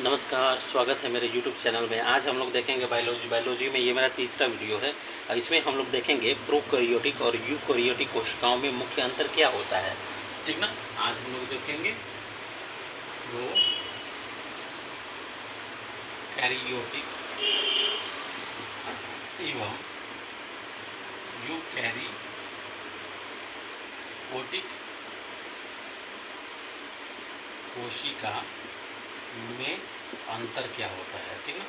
नमस्कार, स्वागत है मेरे YouTube चैनल में। आज हम लोग देखेंगे बायोलॉजी में ये मेरा तीसरा वीडियो है और इसमें हम लोग देखेंगे प्रोकैरियोटिक और यूकैरियोटिक कोशिकाओं में मुख्य अंतर क्या होता है। ठीक ना। आज हम लोग देखेंगे प्रोकैरियोटिक एवं यूकैरियोटिक कोशिका में अंतर क्या होता है। ठीक ना।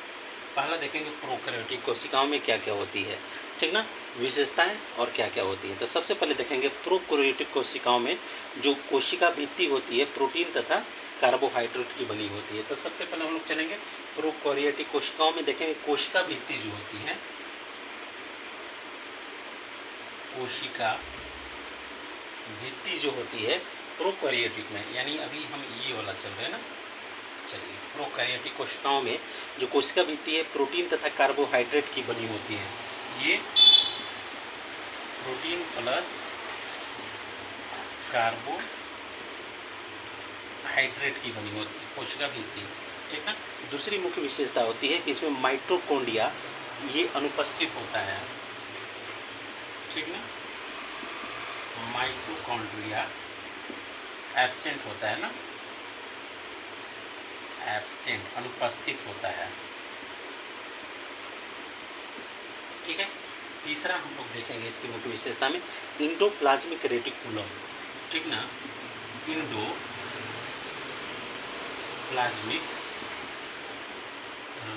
पहला देखेंगे प्रोकैरियोटिक कोशिकाओं में क्या क्या होती है। ठीक ना, विशेषताएं और क्या क्या होती है। तो सबसे पहले देखेंगे प्रोकैरियोटिक कोशिकाओं में जो कोशिका भित्ति होती है प्रोटीन तथा कार्बोहाइड्रेट की बनी होती है। तो सबसे पहले हम लोग चलेंगे प्रोकैरियोटिक कोशिकाओं में। देखेंगे कोशिका भित्ति जो होती है, कोशिका भित्ति जो होती है प्रोकैरियोटिक में, यानी अभी हम ये वाला चल रहे हैं ना। चलिए, प्रोकैरियोटिक कोशिकाओं में जो कोशिका भित्ति है प्रोटीन तथा कार्बोहाइड्रेट की बनी होती है। ये प्रोटीन प्लस कार्बोहाइड्रेट की बनी होती है कोशिका भित्ति। ठीक है। दूसरी मुख्य विशेषता होती है कि इसमें माइटोकॉन्ड्रिया ये अनुपस्थित होता है। ठीक ना, माइटोकॉन्ड्रिया एब्सेंट होता है ना, एब्सेंट अनुपस्थित होता है। ठीक है। तीसरा हम लोग देखेंगे इसकी मुख्य विशेषता में इंडोप्लाज्मिक रेटिकुलम। ठीक ना, इंडोप्लाज्मिक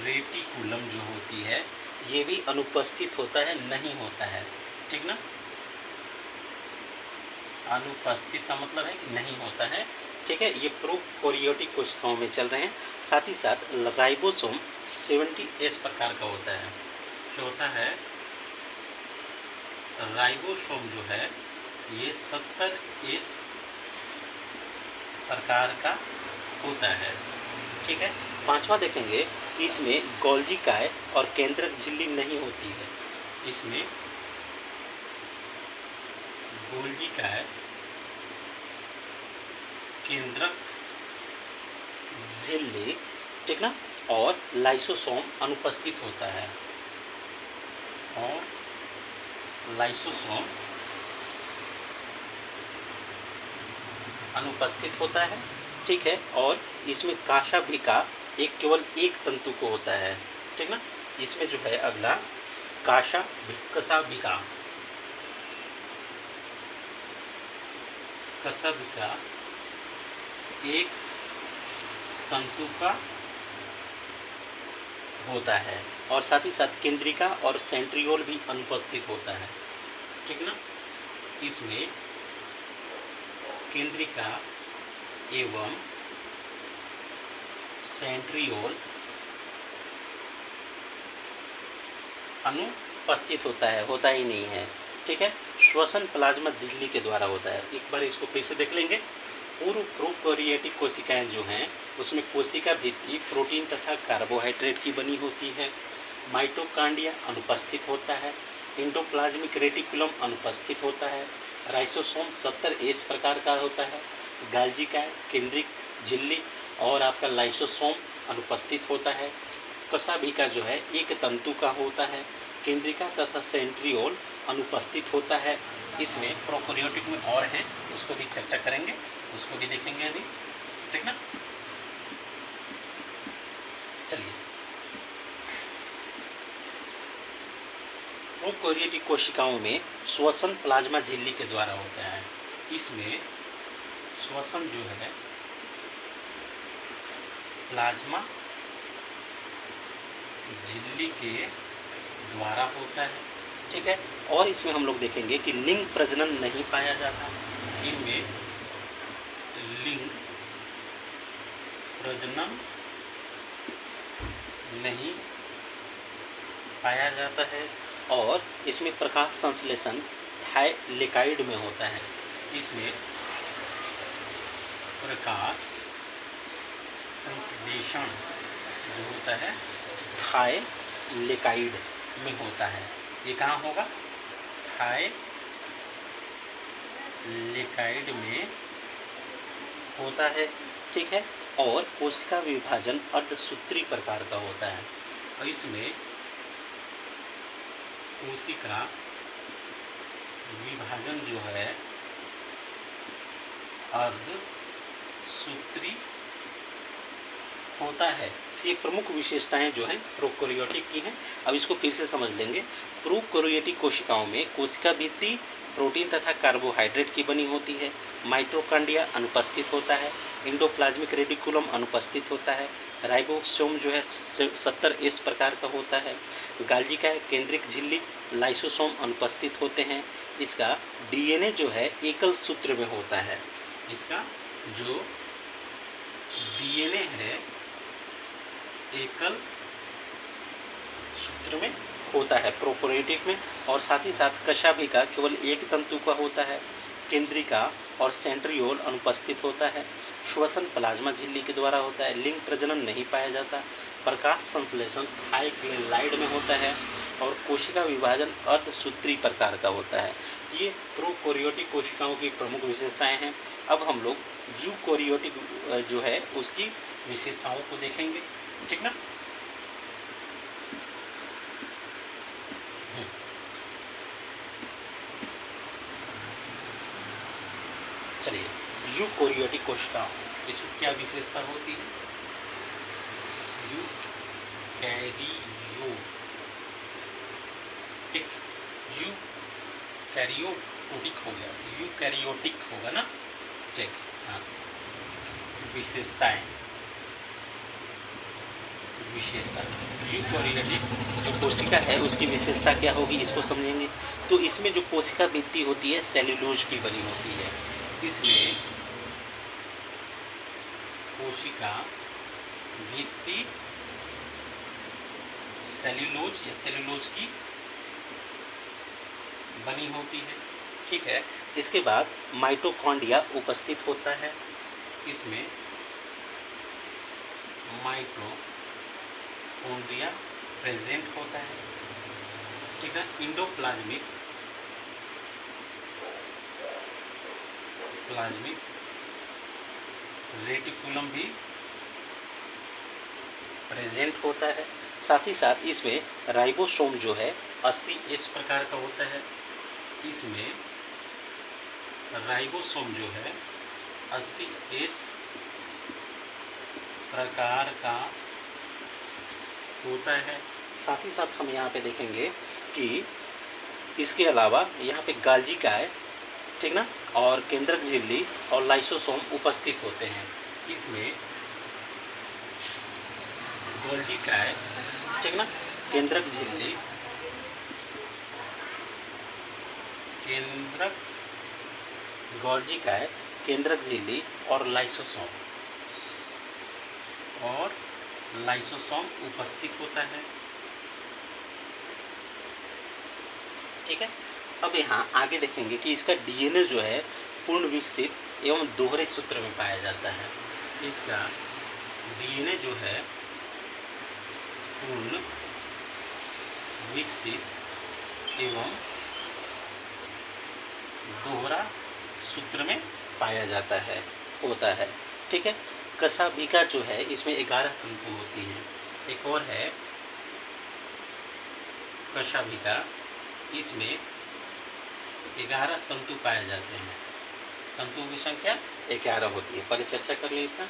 रेटिकुलम जो होती है ये भी अनुपस्थित होता है, नहीं होता है। ठीक ना, अनुपस्थित का मतलब है कि नहीं होता है। ठीक है। ये प्रोकैरियोटिक कोशिकाओं में चल रहे हैं। साथ ही साथ राइबोसोम 70S प्रकार का होता है। जो होता है राइबोसोम जो है ये 70S प्रकार का होता है। ठीक है। पांचवा देखेंगे कि इसमें गोल्गी काय और केंद्रक झिल्ली नहीं होती है। इसमें गोल्गी काय, केंद्रक झिल्ली, ठीक ना, और लाइसोसोम अनुपस्थित होता है। और लाइसोसोम अनुपस्थित होता है। ठीक है। और इसमें काशाभिका केवल एक तंतु को होता है। ठीक ना। इसमें जो है अगला कशाभिका एक तंतु का होता है और साथ ही साथ केंद्रिका और सेंट्रियोल भी अनुपस्थित होता है। ठीक ना। इसमें केंद्रिका एवं सेंट्रियोल अनुपस्थित होता ही नहीं है। ठीक है। श्वसन प्लाज्मा झिल्ली के द्वारा होता है। एक बार इसको फिर से देख लेंगे। पूर्व प्रोकैरियोटिक कोशिकाएं जो हैं उसमें कोशिका भित्ति प्रोटीन तथा कार्बोहाइड्रेट की बनी होती है। माइटोकॉन्ड्रिया अनुपस्थित होता है। इंडोप्लाज्मिक रेटिकुलम अनुपस्थित होता है। राइसोसोम 70S प्रकार का होता है। गोल्गी काय, केंद्रिक झिल्ली और आपका लाइसोसोम अनुपस्थित होता है। कशाभिका जो है एक तंतु का होता है। केंद्रिका तथा सेंट्रियोल अनुपस्थित होता है। इसमें प्रोकैरियोटिक में और हैं, उसको भी चर्चा करेंगे, उसको भी देखेंगे अभी। ठीक ना। चलिए, प्रोकैरियोटिक कोशिकाओं में श्वसन प्लाज्मा झिल्ली के द्वारा होता है। इसमें श्वसन जो है प्लाज्मा झिल्ली के द्वारा होता है। ठीक है। और इसमें हम लोग देखेंगे कि लिंग प्रजनन नहीं पाया जाता। इनमें लिंग प्रजनन नहीं पाया जाता है और इसमें प्रकाश संश्लेषण थायलेकाइड में होता है। इसमें प्रकाश संश्लेषण जो होता है थायलेकाइड में होता है। ये कहाँ होगा? थायलेकाइड में होता है। ठीक है। और कोशिका विभाजन अर्धसूत्री प्रकार का होता है। और इसमें कोशिका विभाजन जो है अर्धसूत्री होता है। ये प्रमुख विशेषताएं जो हैं प्रोकैरियोटिक की हैं। अब इसको फिर से समझ लेंगे। प्रोकैरियोटिक कोशिकाओं में कोशिका भित्ति प्रोटीन तथा कार्बोहाइड्रेट की बनी होती है। माइटोकॉन्ड्रिया अनुपस्थित होता है। एंडोप्लाज्मिक रेटिकुलम अनुपस्थित होता है। राइबोसोम जो है 70S प्रकार का होता है। गाल्जिका केंद्रिक झिल्ली लाइसोसोम अनुपस्थित होते हैं। इसका DNA जो है एकल सूत्र में होता है। इसका जो DNA है एकल सूत्र में होता है प्रोकैरियोटिक में। और साथ ही साथ कशाभिका केवल एक तंतु का होता है। केंद्रिका और सेंट्रियोल अनुपस्थित होता है। श्वसन प्लाज्मा झिल्ली के द्वारा होता है। लिंग प्रजनन नहीं पाया जाता। प्रकाश संश्लेषण थाइक्लेलाइड में होता है। और कोशिका विभाजन अर्धसूत्री प्रकार का होता है। ये प्रोकैरियोटिक कोशिकाओं की प्रमुख विशेषताएं हैं। अब हम लोग यूकैरियोटिक जो है उसकी विशेषताओं को देखेंगे, ठीक ना। चलिए, यूकैरियोटिक कोशिकाओं, इसमें क्या विशेषता होती है। यूकैरियोटिक हो गया, यूकैरियोटिक होगा ना, ठीक। हाँ, विशेषताएं, विशेषता यूकैरियोटिक जो कोशिका है उसकी विशेषता क्या होगी, इसको समझेंगे। तो इसमें जो कोशिका भित्ति होती है सेल्यूलोज की बनी होती है। इसमें कोशिका भित्ति सेल्यूलोज या सेल्यूलोज की बनी होती है, ठीक है। इसके बाद माइटोकॉन्ड्रिया उपस्थित होता है। इसमें माइटोकॉन्ड्रिया प्रेजेंट होता है, ठीक है। इंडोप्लाज्मिक रेटिकुलम भी प्रेजेंट होता है। साथ ही साथ इसमें राइबोसोम जो है 80S प्रकार का होता है। इसमें राइबोसोम जो है 80S प्रकार का होता है। साथ ही साथ हम यहाँ पे देखेंगे कि इसके अलावा यहाँ पे गाल्जिका है, ठीक ना, और केंद्रक झिल्ली और लाइसोसोम उपस्थित होते हैं। इसमें गाल्जिका है, ठीक ना, केंद्रक झिल्ली, गाल्जिका है, केंद्रक झिल्ली और लाइसोसोम उपस्थित होता है, ठीक है। अब यहाँ आगे देखेंगे कि इसका DNA जो है पूर्ण विकसित एवं दोहरे सूत्र में पाया जाता है। इसका DNA जो है पूर्ण विकसित एवं दोहरा सूत्र में पाया जाता है, होता है, ठीक है। कशाभिका जो है इसमें 11 तंतु होती हैं। एक और है कशाभिका, इसमें 11 तंतु पाए जाते हैं। तंतुओं की संख्या 11 होती है। पहले चर्चा कर लेते हैं।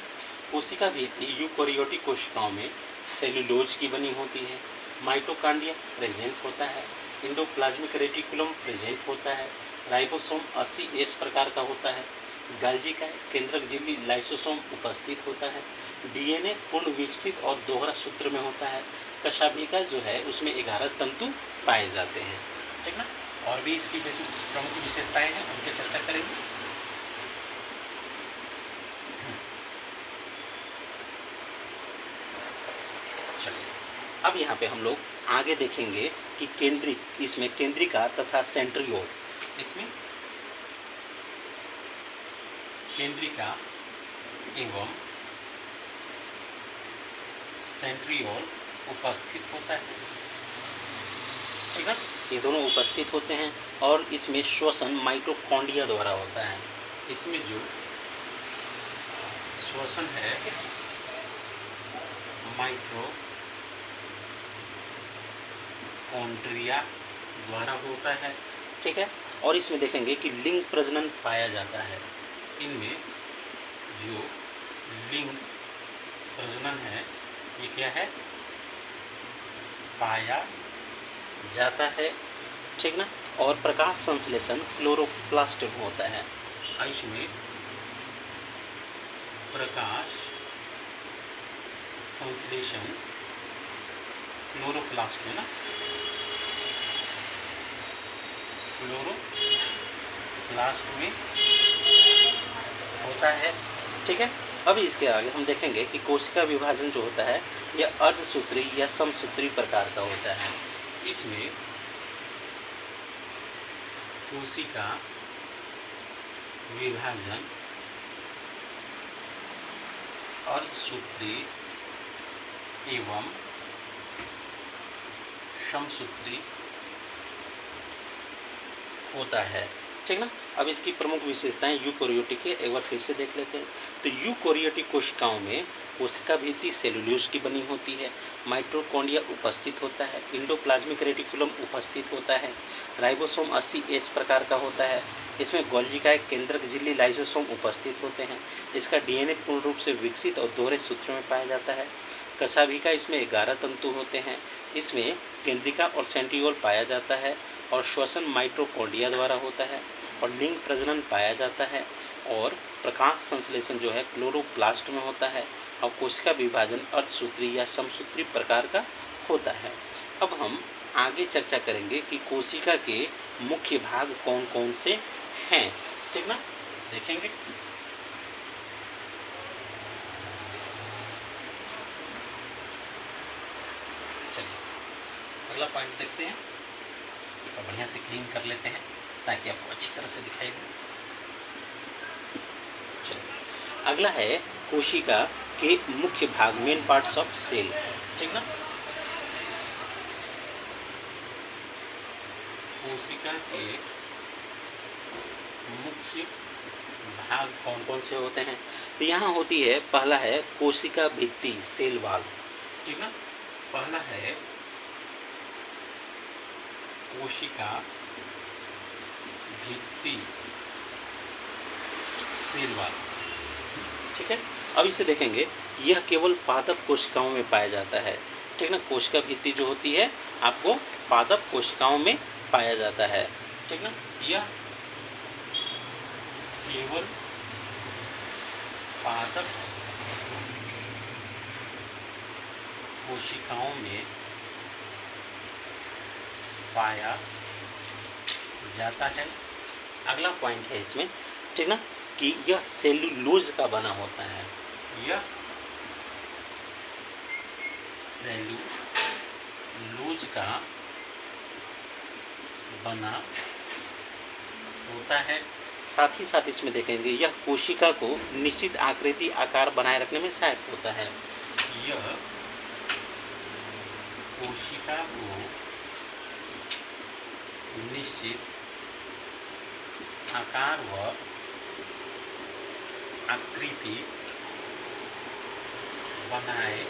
कोशिका भित्ति यूकैरियोटिक कोशिकाओं में सेल्यूलोज की बनी होती है। माइटोकॉन्ड्रिया प्रेजेंट होता है। एंडोप्लाज्मिक रेटिकुलम प्रेजेंट होता है। राइबोसोम 80S प्रकार का होता है। गाल्जिका केंद्रक झिल्ली लाइसोसोम उपस्थित होता है। DNA पूर्ण विकसित और दोहरा सूत्र में होता है। कशाभिका जो है उसमें 11 तंतु पाए जाते हैं, ठीक ना। और भी इसकी प्रमुख विशेषताएं हैं, उनकी चर्चा करेंगे। चलिए, अब यहाँ पे हम लोग आगे देखेंगे कि इसमें केंद्रिका तथा सेंट्रियोल, इसमें केंद्रिका एवं सेंट्रियोल उपस्थित होता है, ठीक है। ये दोनों उपस्थित होते हैं और इसमें श्वसन माइटोकॉन्ड्रिया द्वारा होता है। इसमें जो श्वसन है माइटोकॉन्ड्रिया द्वारा होता है, ठीक है। और इसमें देखेंगे कि लिंग प्रजनन पाया जाता है। इनमें जो लिंग प्रजनन है ये क्या है, पाया जाता है, ठीक ना। और प्रकाश संश्लेषण क्लोरोप्लास्ट में होता है। इसमें प्रकाश संश्लेषण क्लोरोप्लास्ट में ना, क्लोरोप्लास्ट में होता है, ठीक है। अब इसके आगे हम देखेंगे कि कोशिका विभाजन जो होता है यह अर्धसूत्री या समसूत्री प्रकार का होता है। इसमें कोशिका विभाजन अर्धसूत्री एवं समसूत्री होता है, ठीक ना। अब इसकी प्रमुख विशेषताएं यूकेरियोटिक के एक बार फिर से देख लेते हैं। तो यूकेरियोटिक कोशिकाओं में कोशिका भित्ति सेलुलोज की बनी होती है, माइटोकॉन्ड्रिया उपस्थित होता है, इंडोप्लाज्मिक रेटिकुलम उपस्थित होता है, राइबोसोम 80H प्रकार का होता है। इसमें गोल्जी का एक केंद्रक झिल्ली लाइसोसोम उपस्थित होते हैं। इसका डीएनए पूर्ण रूप से विकसित और दोहरे सूत्रों में पाया जाता है। कशाभिका इसमें 11 तंतु होते हैं। इसमें केंद्रिका और सेंट्रियोल पाया जाता है और श्वसन माइटोकॉन्ड्रिया द्वारा होता है और लिंग प्रजनन पाया जाता है और प्रकाश संश्लेषण जो है क्लोरोप्लास्ट में होता है और कोशिका विभाजन अर्धसूत्री या समसूत्री प्रकार का होता है। अब हम आगे चर्चा करेंगे कि कोशिका के मुख्य भाग कौन कौन से हैं, ठीक ना, देखेंगे। चलिए अगला पॉइंट देखते हैं, तो बढ़िया से क्लीन कर लेते हैं ताकि आपको अच्छी तरह से दिखाई दे। चलिए अगला है कोशिका के मुख्य भाग, मेन पार्ट्स ऑफ सेल, ठीक ना। कोशिका के मुख्य भाग कौन कौन से होते हैं, तो यहाँ होती है, पहला है कोशिका भित्ति सेल वॉल, ठीक ना। पहला है कोशिका भित्ति सेल वॉल, ठीक है। अब इसे देखेंगे, यह केवल पादप कोशिकाओं में पाया जाता है, ठीक ना। कोशिका भित्ति जो होती है आपको पादप कोशिकाओं में पाया जाता है, ठीक ना। यह केवल पादप कोशिकाओं में पाया जाता है। अगला पॉइंट है इसमें, ठीक ना, कि यह सेलुलोज का बना होता है। यह सेलुलोज का बना होता है। साथ ही साथ इसमें देखेंगे यह कोशिका को निश्चित आकृति आकार बनाए रखने में सहायक होता है। यह कोशिका को निश्चित आकार व आकृति बनाए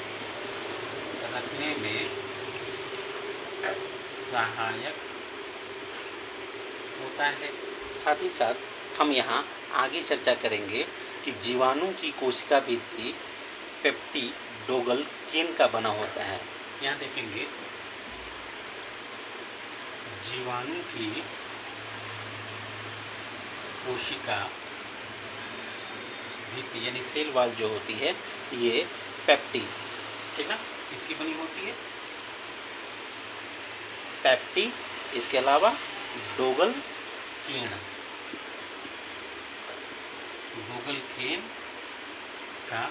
रखने में सहायक होता है। साथ ही साथ हम यहाँ आगे चर्चा करेंगे कि जीवाणु की कोशिका भित्ति पेप्टिडोगल केन का बना होता है। यहाँ देखेंगे जीवाणु की कोशिका भित्ति यानी सेल वॉल जो होती है ये पेप्टी, ठीक ना, इसकी बनी होती है। पेप्टी, इसके अलावा डोगल केन, डोगल केन का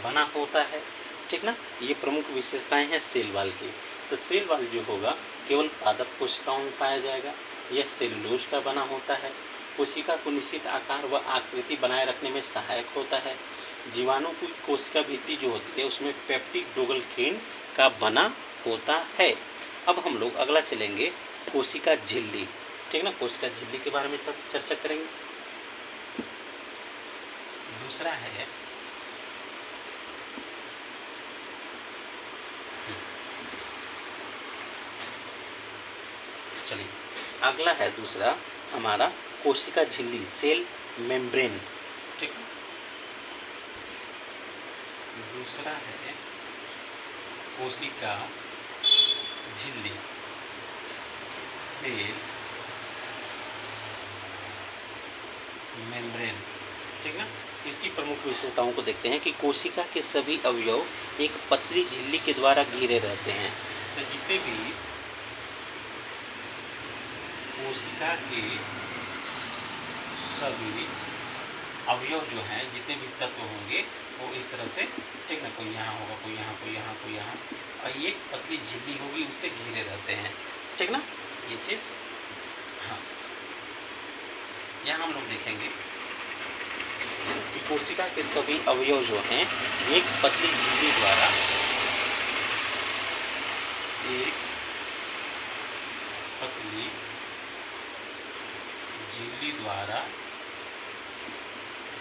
बना होता है, ठीक ना। ये प्रमुख विशेषताएं हैं सेल वॉल की। तो सेल वॉल जो होगा केवल पादप कोशिकाओं में पाया जाएगा। यह सेलुलोज का बना होता है। कोशिका को निश्चित आकार व आकृति बनाए रखने में सहायक होता है। जीवाणु की कोशिका भित्ति जो होती है उसमें पेप्टिडोगल केन का बना होता है। अब हम लोग अगला चलेंगे कोशिका झिल्ली, ठीक ना। कोशिका झिल्ली के बारे में चर्चा करेंगे। दूसरा है चलिए अगला है दूसरा हमारा कोशिका झिल्ली, सेल मेम्ब्रेन। ठीक है, दूसरा है कोशिका झिल्ली, सेल मेम्ब्रेन। ठीक ना, इसकी प्रमुख विशेषताओं को देखते हैं कि कोशिका के सभी अवयव एक पतली झिल्ली के द्वारा घिरे रहते हैं। तो जितने भी कोशिका के सभी अवयव जो हैं, जितने भी तत्व होंगे वो इस तरह से, ठीक ना, कोई यहाँ होगा, कोई यहाँ, कोई यहाँ, कोई यहाँ, और एक पतली झिल्ली होगी, उससे घिरे रहते हैं। ठीक ना, ये चीज़। हाँ, यहाँ हम लोग देखेंगे कि कोशिका के सभी अवयव जो हैं एक पतली झिल्ली द्वारा, एक पतली झिल्ली द्वारा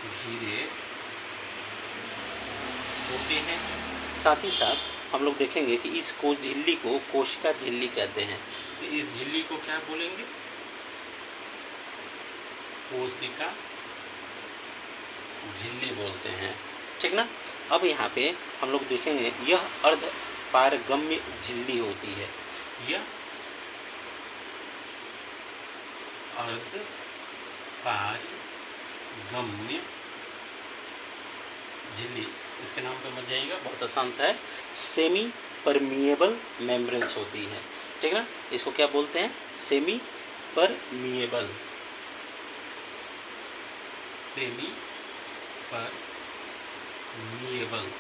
घिरे होते हैं। साथ ही साथ हम लोग देखेंगे कि इस झिल्ली को कोशिका झिल्ली कहते हैं। तो इस झिल्ली को क्या बोलेंगे? कोशिका झिल्ली बोलते हैं। ठीक ना, अब यहाँ पे हम लोग देखेंगे यह अर्ध पारगम्य झिल्ली होती है। यह अर्ध पारगम्य झिल्ली, इसके नाम पे मत जाइएगा, बहुत आसान सा है। सेमी परमिएबल मेम्ब्रेन्स होती है। ठीक ना, इसको क्या बोलते हैं? सेमी परमिएबल, सेमी परमिएबल,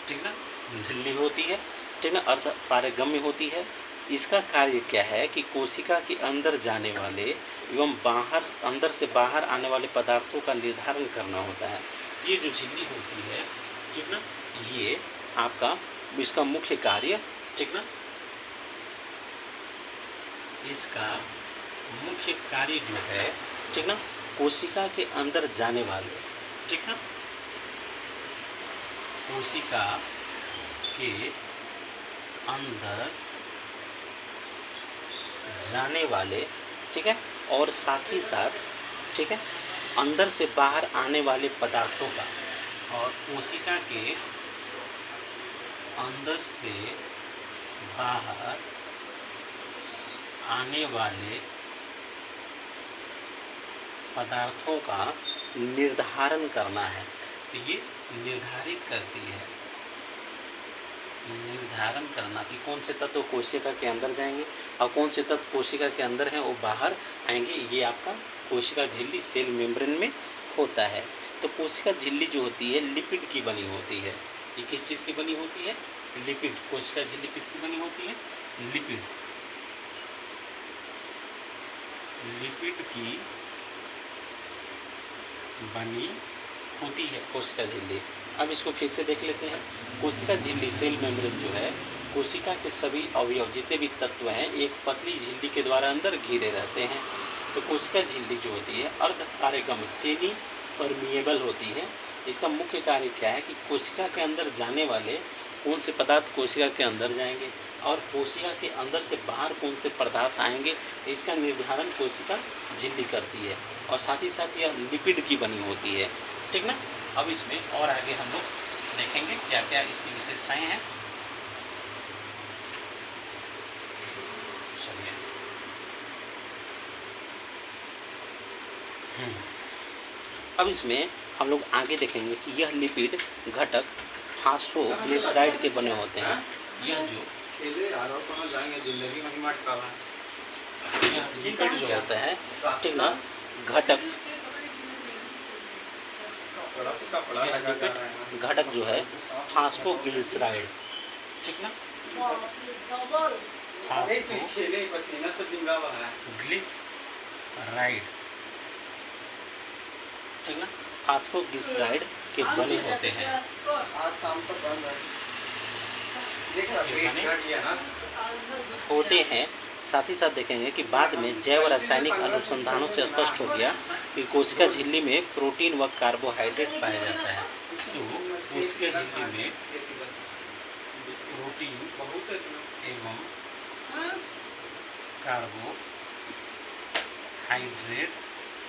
ठीक ना, झिल्ली होती है। ठीक ना, अर्ध पारगम्य होती है। इसका कार्य क्या है कि कोशिका के अंदर जाने वाले एवं अंदर से बाहर आने वाले पदार्थों का निर्धारण करना होता है। ये जो झिल्ली होती है, ठीक ना, ये आपका इसका मुख्य कार्य, ठीक ना, इसका मुख्य कार्य जो है, ठीक ना, कोशिका के अंदर जाने वाले, ठीक ना, कोशिका के अंदर जाने वाले, ठीक है, और साथ ही साथ, ठीक है, अंदर से बाहर आने वाले पदार्थों का, और कोशिका के अंदर से बाहर आने वाले पदार्थों का निर्धारण करना है। तो ये निर्धारित करती है, निर्धारण करना कि कौन से तत्व कोशिका के अंदर जाएंगे और कौन से तत्व कोशिका के अंदर हैं वो बाहर आएंगे। ये आपका कोशिका झिल्ली सेल मेम्ब्रेन में होता है। तो कोशिका झिल्ली जो होती है लिपिड की बनी होती है। ये किस चीज़ की बनी होती है? लिपिड। कोशिका झिल्ली किसकी बनी होती है? लिपिड, लिपिड की बनी होती है कोशिका झिल्ली। अब इसको फिर से देख लेते हैं। कोशिका झिल्ली सेल मेम्ब्रेन जो है, कोशिका के सभी अवयव जितने भी तत्व हैं एक पतली झिल्ली के द्वारा अंदर घिरे रहते हैं। तो कोशिका झिल्ली जो होती है अर्ध पारगम्य सेमी परमिएबल होती है। इसका मुख्य कार्य क्या है कि कोशिका के अंदर जाने वाले कौन से पदार्थ कोशिका के अंदर जाएंगे और कोशिका के अंदर से बाहर कौन से पदार्थ आएंगे, इसका निर्धारण कोशिका झिल्ली करती है। और साथ ही साथ यह लिपिड की बनी होती है। ठीक ना। अब इसमें और आगे हम लोग देखेंगे क्या क्या इसकी विशेषताएं हैं। चलिए, अब इसमें हम लोग आगे देखेंगे कि यह लिपिड घटक फास्फोग्लिसराइड के बने होते हैं। यह जो लिपिड जो होता है, ठीक ना, घटक, लिपिड घटक जो है फास्फोग्लिसराइड, ठीक ना, फास्फोग्लिसराइड, ठीक ना, फास्फोग्लिसराइड के बने होते हैं। आज शाम तक बंद है, देख रहा होते हैं। साथ ही साथ देखेंगे कि बाद में जैव रासायनिक अनुसंधानों से स्पष्ट हो गया कि कोशिका झिल्ली में प्रोटीन व कार्बोहाइड्रेट पाया जाता है। तो कोशिका झिल्ली में प्रोटीन एवं कार्बोहाइड्रेट हाइड्रेट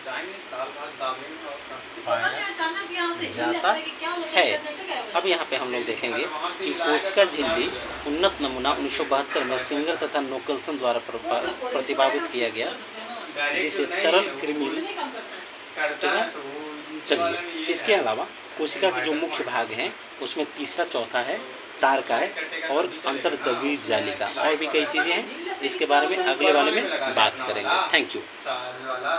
जाएंगे दाल भात दाबेंगे और पता नहीं अचानक यहाँ से हिल जाता जाता है कि क्या हो जाता है। जनरेटर क्या हो अब यहाँ पे हम लोग देखेंगे कि कोशिका झिल्ली उन्नत नमूना 1972 में सिंगर तथा नोकलसन द्वारा प्रतिपादित किया गया, जिसे तरल कृमि नहीं काम करता है। करता है तो चलिए इसके अलावा कोशिका के जो मुख्य भाग हैं उसमें तीसरा चौथा है तार का है और अंतर्द्रव्यी जालिका, और भी कई चीज़ें हैं। इसके बारे में अगले वाले में बात करेंगे। Thank you. वाला